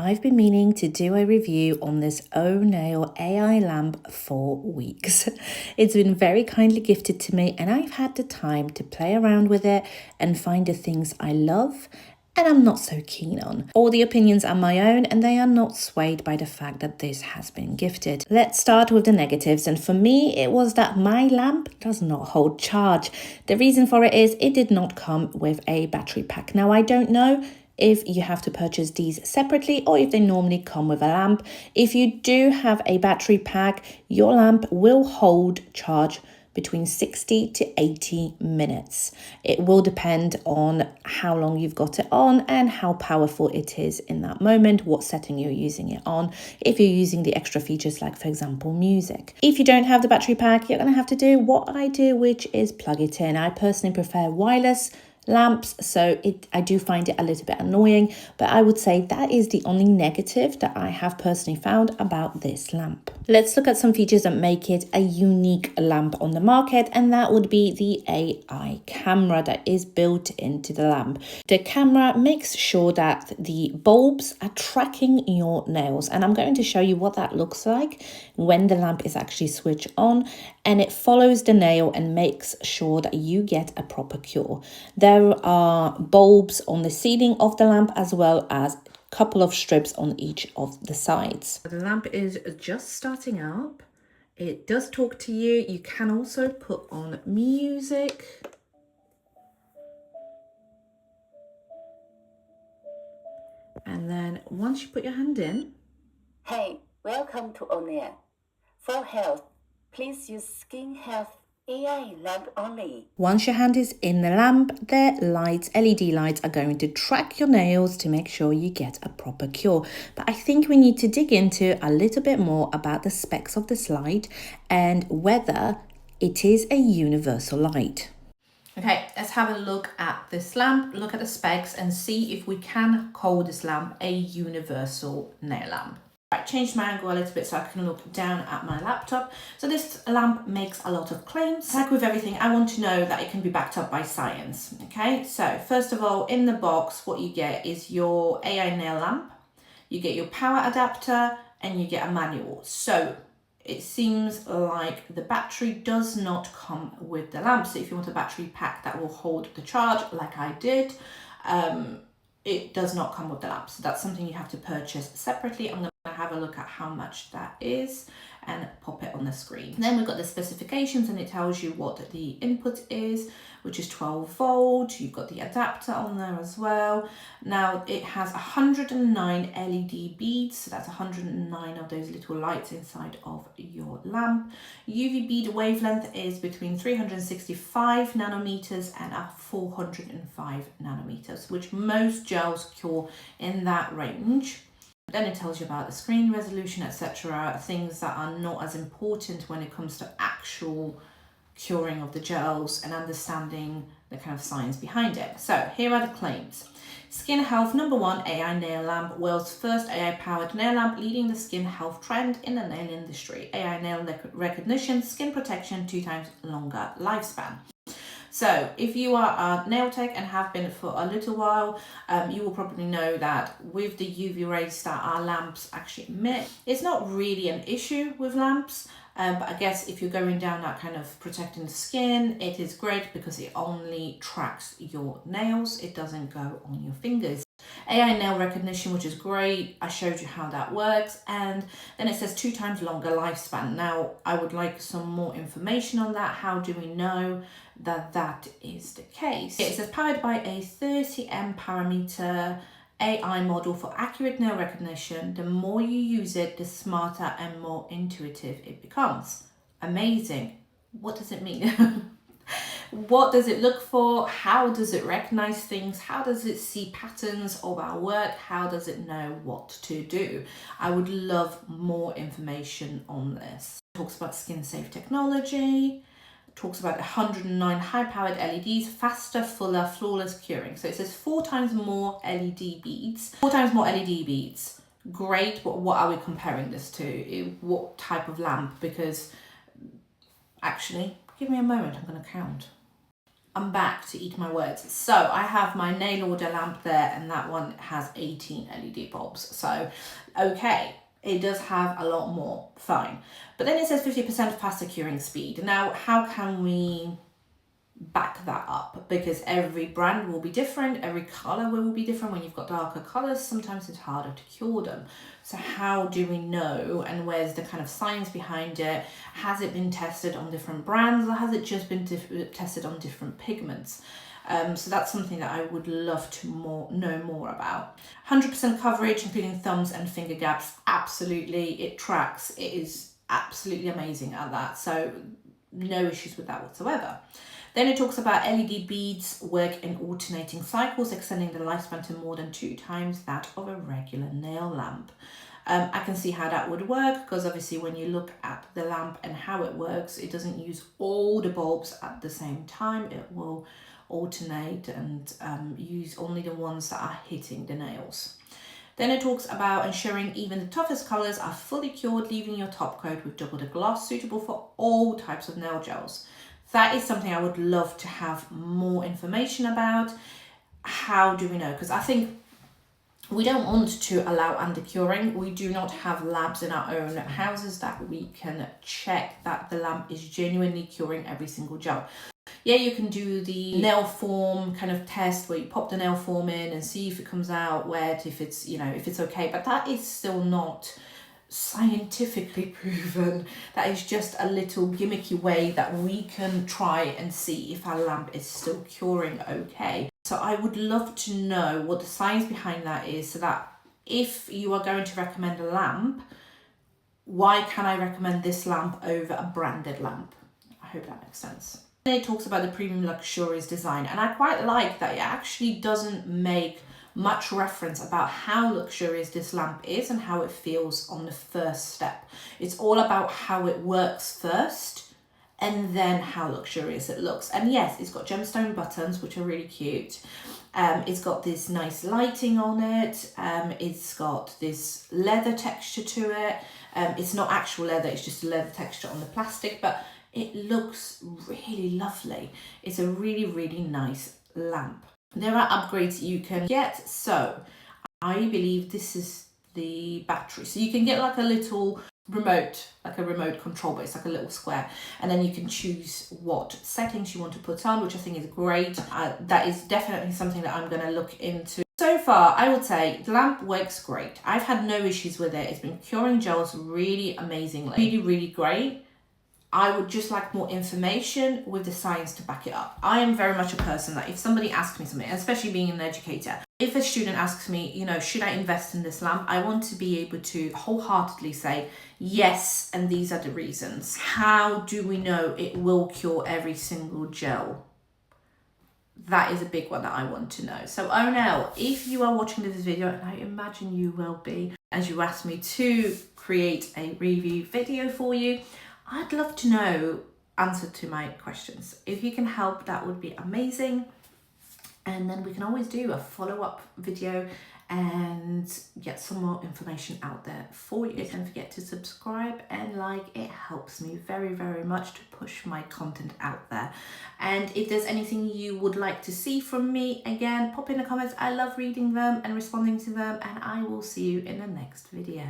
I've been meaning to do a review on this ONAIL AI lamp for weeks. It's been very kindly gifted to me and I've had the time to play around with it and find the things I love and I'm not so keen on. All the opinions are my own and they are not swayed by the fact that this has been gifted. Let's start with the negatives, and for me it was that my lamp does not hold charge. The reason for it is it did not come with a battery pack. Now I don't know if you have to purchase these separately or if they normally come with a lamp. If you do have a battery pack, your lamp will hold charge between 60 to 80 minutes. It will depend on how long you've got it on and how powerful it is in that moment, what setting you're using it on, if you're using the extra features like, for example, music. If you don't have the battery pack, you're going to have to do what I do, which is plug it in. I personally prefer wireless lamps, so I do find it a little bit annoying, but I would say that is the only negative that I have personally found about this lamp. Let's look at some features that make it a unique lamp on the market, and that would be the AI camera that is built into the lamp. The camera makes sure that the bulbs are tracking your nails, and I'm going to show you what that looks like when the lamp is actually switched on, and it follows the nail and makes sure that you get a proper cure. There are bulbs on the ceiling of the lamp as well as a couple of strips on each of the sides. The lamp is just starting up. It does talk to you. You can also put on music. And then once you put your hand in. Hey, welcome to ONAIL. For health, please use Skin Health AI lamp only. Once your hand is in the lamp, their lights, LED lights, are going to track your nails to make sure you get a proper cure. But I think we need to dig into a little bit more about the specs of this light and whether it is a universal light. Okay, let's have a look at this lamp, look at the specs and see if we can call this lamp a universal nail lamp. I changed my angle a little bit so I can look down at my laptop. So this lamp makes a lot of claims. Like with everything, I want to know that it can be backed up by science. Okay, so first of all, in the box, what you get is your AI nail lamp, you get your power adapter, and you get a manual. So it seems like the battery does not come with the lamp. So if you want a battery pack that will hold the charge like I did, it does not come with the lamp. So that's something you have to purchase separately. I'm going to have a look at how much that is and pop it on the screen. Then we've got the specifications and it tells you what the input is, which is 12 volt. You've got the adapter on there as well. Now it has 109 LED beads, so that's 109 of those little lights inside of your lamp. UV bead wavelength is between 365 nanometers and 405 nanometers, which most gels cure in that range. Then it tells you about the screen resolution, etc., things that are not as important when it comes to actual curing of the gels and understanding the kind of science behind it. So here are the claims. Skin Health #1 AI nail lamp, world's first AI powered nail lamp, leading the skin health trend in the nail industry. AI nail recognition, skin protection, 2 times longer lifespan. So if you are a nail tech and have been for a little while, you will probably know that with the UV rays that our lamps actually emit, it's not really an issue with lamps. But I guess if you're going down that kind of protecting the skin, it is great because it only tracks your nails. It doesn't go on your fingers. AI nail recognition, which is great. I showed you how that works. And then it says 2 times longer lifespan. Now, I would like some more information on that. How do we know that that is the case? It says powered by a 30M parameter AI model for accurate nail recognition. The more you use it, the smarter and more intuitive it becomes. Amazing. What does it mean? What does it look for? How does it recognize things? How does it see patterns of our work? How does it know what to do? I would love more information on this. It talks about skin safe technology. Talks about 109 high-powered LEDs, faster, fuller, flawless curing. So it says 4 times more LED beads. 4 times more LED beads. Great, but what are we comparing this to? What type of lamp? Because actually, give me a moment, I'm going to count. I'm back to eat my words. So I have my nail order lamp there, and that one has 18 LED bulbs. So, okay, it does have a lot more, fine. But then it says 50% faster curing speed. Now, how can we back that up? Because every brand will be different, every color will be different. When you've got darker colors, sometimes it's harder to cure them. So how do we know, and where's the kind of science behind it? Has it been tested on different brands, or has it just been tested on different pigments? So that's something that I would love to know more about. 100% coverage, including thumbs and finger gaps. Absolutely, it tracks. It is absolutely amazing at that. So no issues with that whatsoever. Then it talks about LED beads work in alternating cycles, extending the lifespan to more than 2 times that of a regular nail lamp. I can see how that would work, because obviously when you look at the lamp and how it works, it doesn't use all the bulbs at the same time. It will alternate and use only the ones that are hitting the nails. Then it talks about ensuring even the toughest colors are fully cured, leaving your top coat with double the gloss, suitable for all types of nail gels. That is something I would love to have more information about. How do we know? Because I think we don't want to allow under-curing. We do not have labs in our own houses that we can check that the lamp is genuinely curing every single gel. Yeah, you can do the nail form kind of test where you pop the nail form in and see if it comes out wet, if it's, if it's okay, but that is still not scientifically proven. That is just a little gimmicky way that we can try and see if our lamp is still curing okay. So I would love to know what the science behind that is, so that if you are going to recommend a lamp, why can I recommend this lamp over a branded lamp? I hope that makes sense. Then it talks about the premium luxurious design, and I quite like that it actually doesn't make much reference about how luxurious this lamp is and how it feels on the first step. It's all about how it works first and then how luxurious it looks. And yes, it's got gemstone buttons, which are really cute. It's got this nice lighting on it. It's got this leather texture to it. It's not actual leather, it's just a leather texture on the plastic, but it looks really lovely. It's a really, really nice lamp. There are upgrades you can get. So I believe this is the battery. So you can get like a little remote, like a remote control, but it's like a little square. And then you can choose what settings you want to put on, which I think is great. That is definitely something that I'm going to look into. So far, I would say the lamp works great. I've had no issues with it. It's been curing gels really amazingly. Really, really great. I would just like more information with the science to back it up. I am very much a person that if somebody asks me something, especially being an educator, if a student asks me, should I invest in this lamp? I want to be able to wholeheartedly say, yes, and these are the reasons. How do we know it will cure every single gel? That is a big one that I want to know. So ONAIL, if you are watching this video, and I imagine you will be, as you asked me to create a review video for you, I'd love to know answer to my questions. If you can help, that would be amazing. And then we can always do a follow-up video and get some more information out there for you. Don't forget to subscribe and like. It helps me very, very much to push my content out there. And if there's anything you would like to see from me, again, pop in the comments. I love reading them and responding to them, and I will see you in the next video.